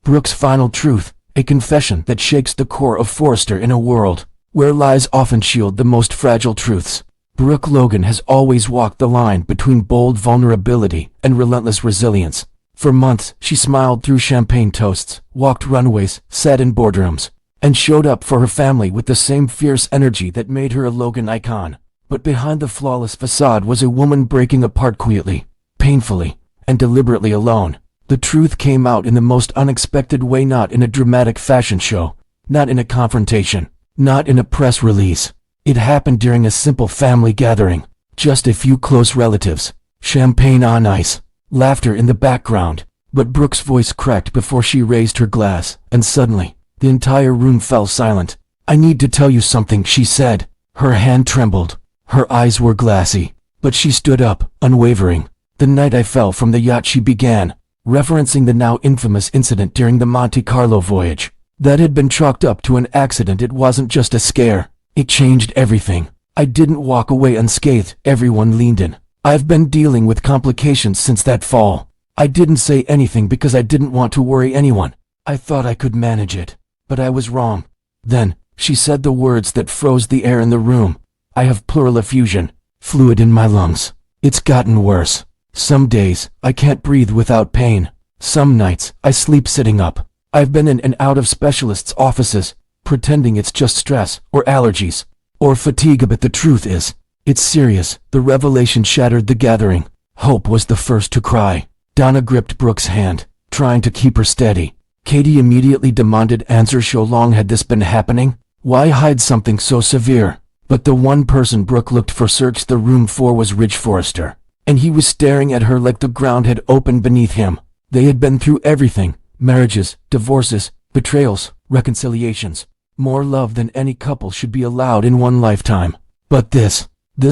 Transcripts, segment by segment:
Brooke's final truth, a confession that shakes the core of Forrester in a world where lies often shield the most fragile truths. Brooke Logan has always walked the line between bold vulnerability and relentless resilience. For months, she smiled through champagne toasts, walked runways, sat in boardrooms, and showed up for her family with the same fierce energy that made her a Logan icon. But behind the flawless facade was a woman breaking apart quietly, painfully, and deliberately alone. The truth came out in the most unexpected way, not in a dramatic fashion show, not in a confrontation, not in a press release. It happened during a simple family gathering, just a few close relatives, champagne on ice, laughter in the background. But Brooke's voice cracked before she raised her glass, and suddenly, the entire room fell silent. "I need to tell you something," she said. Her hand trembled. Her eyes were glassy, but she stood up, unwavering. "The night I fell from the yacht," she began, referencing the now infamous incident during the Monte Carlo voyage. That had been chalked up to an accident. It wasn't just a scare. It changed everything. I didn't walk away unscathed. Everyone leaned in. "I've been dealing with complications since that fall. I didn't say anything because I didn't want to worry anyone. I thought I could manage it, but I was wrong." Then, she said the words that froze the air in the room. "I have pleural effusion, fluid in my lungs. It's gotten worse. Some days, I can't breathe without pain. Some nights, I sleep sitting up. I've been in and out of specialists' offices, pretending it's just stress, or allergies, or fatigue, but the truth is, it's serious." The revelation shattered the gathering. Hope was the first to cry. Donna gripped Brooke's hand, trying to keep her steady. Katie immediately demanded answers. How long had this been happening? Why hide something so severe? But the one person Brooke looked for, searched the room for, was Ridge Forrester. And he was staring at her like the ground had opened beneath him. They had been through everything: marriages, divorces, betrayals, reconciliations. More love than any couple should be allowed in one lifetime. But this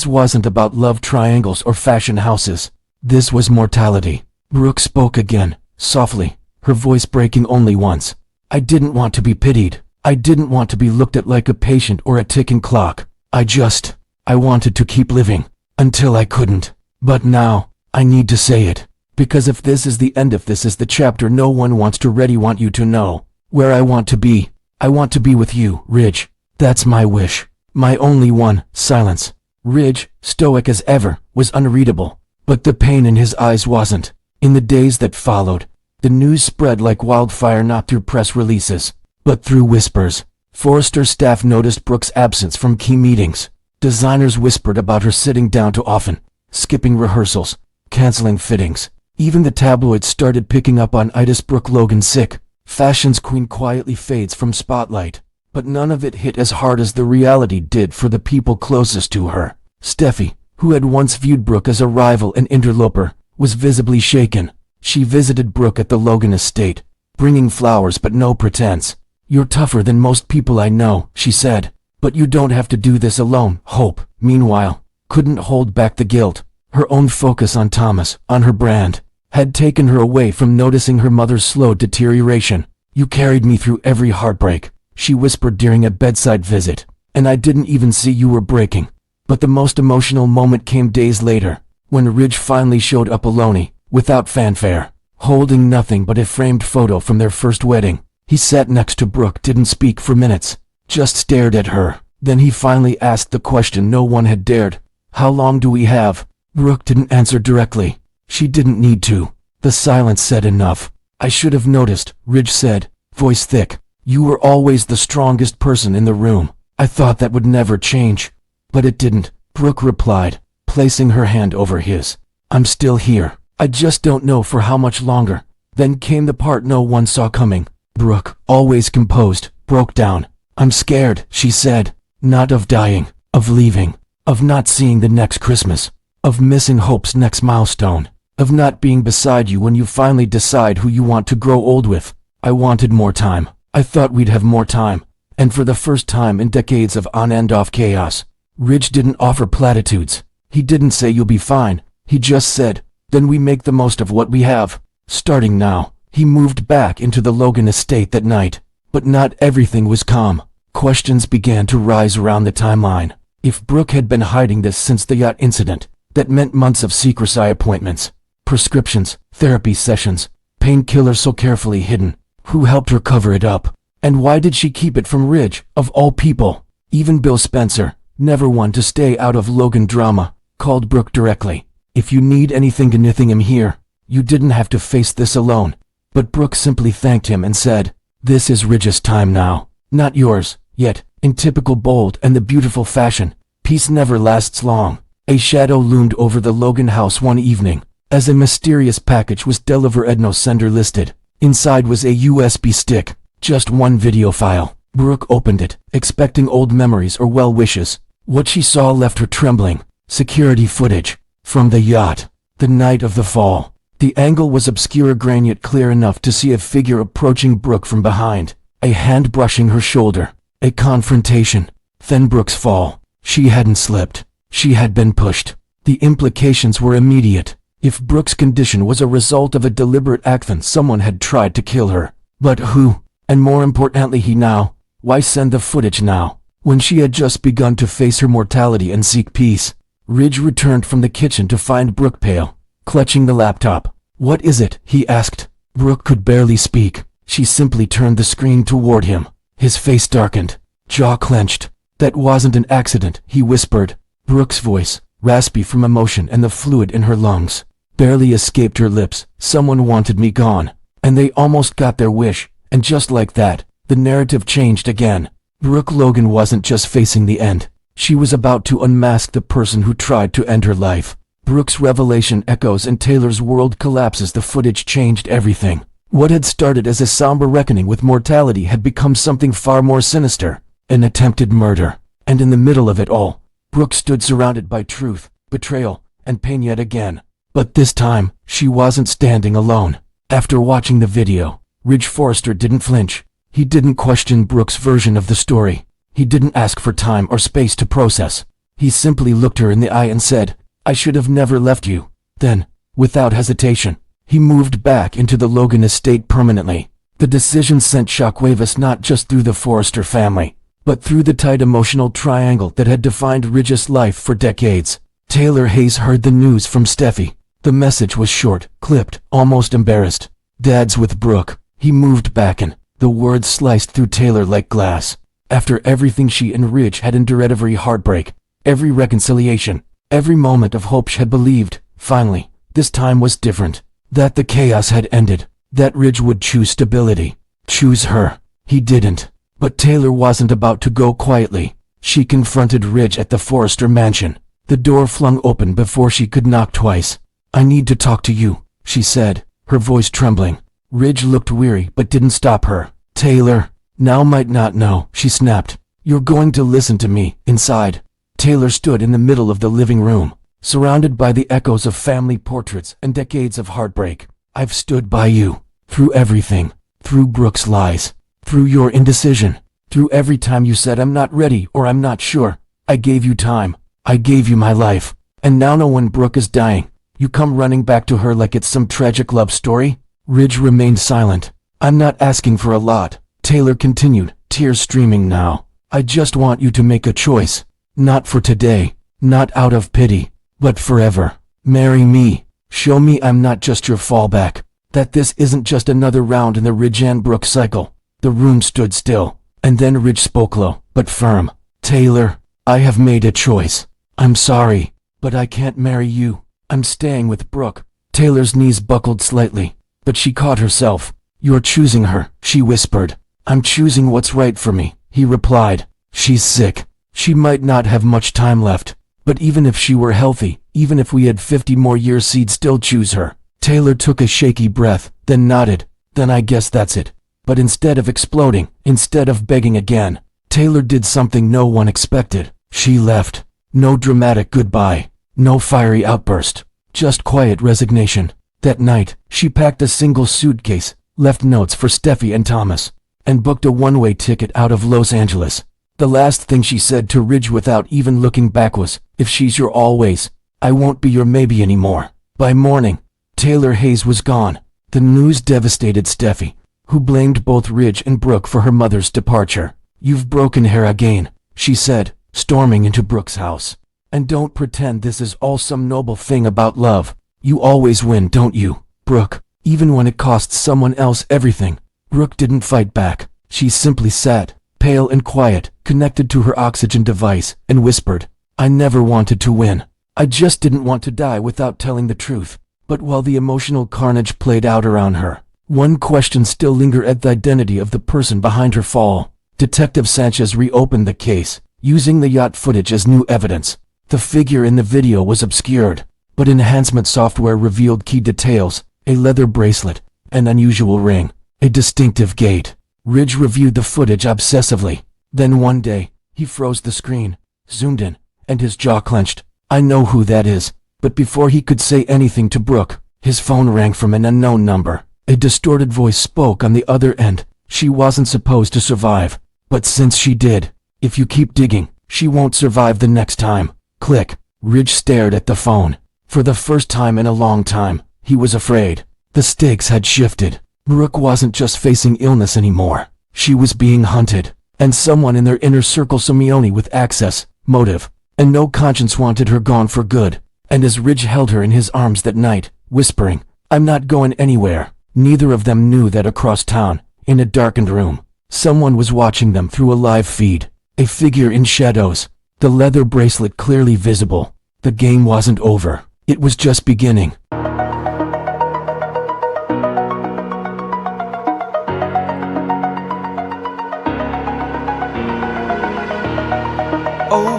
wasn't about love triangles or fashion houses. This was mortality. Brooke spoke again, softly, her voice breaking only once. "I didn't want to be pitied. I didn't want to be looked at like a patient or a ticking clock. I wanted to keep living, until I couldn't. But now, I need to say it. Because if this is the end, if this is the chapter no one wants to read, I want you to know where I want to be. I want to be with you, Ridge. That's my wish. My only one." Silence. Ridge, stoic as ever, was unreadable. But the pain in his eyes wasn't. In the days that followed, the news spread like wildfire, not through press releases, but through whispers. Forrester's staff noticed Brooke's absence from key meetings. Designers whispered about her sitting down too often, skipping rehearsals, canceling fittings. Even the tabloids started picking up on itis. Brooke Logan sick. Fashion's queen quietly fades from spotlight. But none of it hit as hard as the reality did for the people closest to her. Steffi, who had once viewed Brooke as a rival and interloper, was visibly shaken. She visited Brooke at the Logan estate, bringing flowers but no pretense. "You're tougher than most people I know," she said. "But you don't have to do this alone." Hope, meanwhile, couldn't hold back the guilt. Her own focus on Thomas, on her brand, had taken her away from noticing her mother's slow deterioration. "You carried me through every heartbreak," she whispered during a bedside visit, "and I didn't even see you were breaking." But the most emotional moment came days later, when Ridge finally showed up alone, without fanfare, holding nothing but a framed photo from their first wedding. He sat next to Brooke, didn't speak for minutes, just stared at her. Then he finally asked the question no one had dared. "How long do we have?" Brooke didn't answer directly. She didn't need to. The silence said enough. "I should have noticed," Ridge said, voice thick. "You were always the strongest person in the room. I thought that would never change." "But it didn't," Brooke replied, placing her hand over his. "I'm still here. I just don't know for how much longer." Then came the part no one saw coming. Brooke, always composed, broke down. "I'm scared," she said. "Not of dying, of leaving, of not seeing the next Christmas, of missing Hope's next milestone, of not being beside you when you finally decide who you want to grow old with. I wanted more time. I thought we'd have more time." And for the first time in decades of on and off chaos, Ridge didn't offer platitudes. He didn't say "you'll be fine." He just said, "Then we make the most of what we have." Starting now, he moved back into the Logan estate that night. But not everything was calm. Questions began to rise around the timeline. If Brooke had been hiding this since the yacht incident, that meant months of secrecy, appointments, prescriptions, therapy sessions, painkillers so carefully hidden. Who helped her cover it up? And why did she keep it from Ridge, of all people? Even Bill Spencer, never one to stay out of Logan drama, called Brooke directly. If you need anything I'm here. You didn't have to face this alone. But Brooke simply thanked him and said, "This is Ridge's time now, not yours." Yet, in typical bold and the beautiful fashion, peace never lasts long. A shadow loomed over the Logan house one evening, as a mysterious package was delivered. No sender listed. Inside was a USB stick, just one video file. Brooke opened it, expecting old memories or well wishes. What she saw left her trembling. Security footage. From the yacht. The night of the fall. The angle was obscure grain yet clear enough to see a figure approaching Brooke from behind. A hand brushing her shoulder. A confrontation. Then Brooke's fall. She hadn't slipped. She had been pushed. The implications were immediate. If Brooke's condition was a result of a deliberate act, then someone had tried to kill her. But who? And more importantly, he now. Why send the footage now, when she had just begun to face her mortality and seek peace? Ridge returned from the kitchen to find Brooke pale, clutching the laptop. "What is it?" he asked. Brooke could barely speak. She simply turned the screen toward him. His face darkened, jaw clenched. "That wasn't an accident," he whispered. Brooke's voice, raspy from emotion and the fluid in her lungs, barely escaped her lips. "Someone wanted me gone, and they almost got their wish." And just like that, the narrative changed again. Brooke Logan wasn't just facing the end. She was about to unmask the person who tried to end her life. Brooke's revelation echoes and Taylor's world collapses. The footage changed everything. What had started as a somber reckoning with mortality had become something far more sinister. An attempted murder. And in the middle of it all, Brooke stood surrounded by truth, betrayal, and pain yet again. But this time, she wasn't standing alone. After watching the video, Ridge Forrester didn't flinch. He didn't question Brooke's version of the story. He didn't ask for time or space to process. He simply looked her in the eye and said, "I should have never left you." Then, without hesitation, he moved back into the Logan estate permanently. The decision sent shockwaves not just through the Forrester family, but through the tight emotional triangle that had defined Ridge's life for decades. Taylor Hayes heard the news from Steffi. The message was short, clipped, almost embarrassed. "Dad's with Brooke." He moved back in. The words sliced through Taylor like glass. After everything she and Ridge had endured, every heartbreak, every reconciliation, every moment of hope she had believed, finally, this time was different. That the chaos had ended. That Ridge would choose stability. Choose her. He didn't. But Taylor wasn't about to go quietly. She confronted Ridge at the Forrester mansion. The door flung open before she could knock twice. "I need to talk to you," she said, her voice trembling. Ridge looked weary but didn't stop her. "Taylor, now might not know," she snapped. "You're going to listen to me." Inside, Taylor stood in the middle of the living room, surrounded by the echoes of family portraits and decades of heartbreak. "I've stood by you, through everything, through Brooke's lies, through your indecision, through every time you said I'm not ready or I'm not sure. I gave you time. I gave you my life. And now when Brooke is dying, you come running back to her like it's some tragic love story?" Ridge remained silent. "I'm not asking for a lot," Taylor continued, tears streaming now. "I just want you to make a choice. Not for today, not out of pity, but forever. Marry me. Show me I'm not just your fallback. That this isn't just another round in the Ridge and Brooke cycle." The room stood still, and then Ridge spoke low, but firm. "Taylor, I have made a choice. I'm sorry, but I can't marry you. I'm staying with Brooke." Taylor's knees buckled slightly, but she caught herself. "You're choosing her," she whispered. "I'm choosing what's right for me," he replied. "She's sick. She might not have much time left. But even if she were healthy, even if we had 50 more years, he'd still choose her." Taylor took a shaky breath, then nodded. "Then I guess that's it." But instead of exploding, instead of begging again, Taylor did something no one expected. She left. No dramatic goodbye. No fiery outburst. Just quiet resignation. That night, she packed a single suitcase, left notes for Steffi and Thomas, and booked a one-way ticket out of Los Angeles. The last thing she said to Ridge without even looking back was, "If she's your always, I won't be your maybe anymore." By morning, Taylor Hayes was gone. The news devastated Steffi, who blamed both Ridge and Brooke for her mother's departure. "You've broken her again," she said, storming into Brooke's house. "And don't pretend this is all some noble thing about love. You always win, don't you, Brooke? Even when it costs someone else everything." Brooke didn't fight back. She simply sat, pale and quiet, connected to her oxygen device, and whispered, "I never wanted to win. I just didn't want to die without telling the truth." But while the emotional carnage played out around her, one question still lingered at the identity of the person behind her fall. Detective Sanchez reopened the case, using the yacht footage as new evidence. The figure in the video was obscured, but enhancement software revealed key details: a leather bracelet, an unusual ring, a distinctive gait. Ridge reviewed the footage obsessively. Then one day, he froze the screen, zoomed in, and his jaw clenched. "I know who that is." But before he could say anything to Brooke, his phone rang from an unknown number. A distorted voice spoke on the other end. "She wasn't supposed to survive. But since she did, if you keep digging, she won't survive the next time." Click. Ridge stared at the phone. For the first time in a long time, he was afraid. The stakes had shifted. Brooke wasn't just facing illness anymore. She was being hunted. And someone in their inner circle, Simeone, with access, motive, and no conscience, wanted her gone for good. And as Ridge held her in his arms that night, whispering, "I'm not going anywhere," neither of them knew that across town, in a darkened room, someone was watching them through a live feed. A figure in shadows, the leather bracelet clearly visible. The game wasn't over. It was just beginning.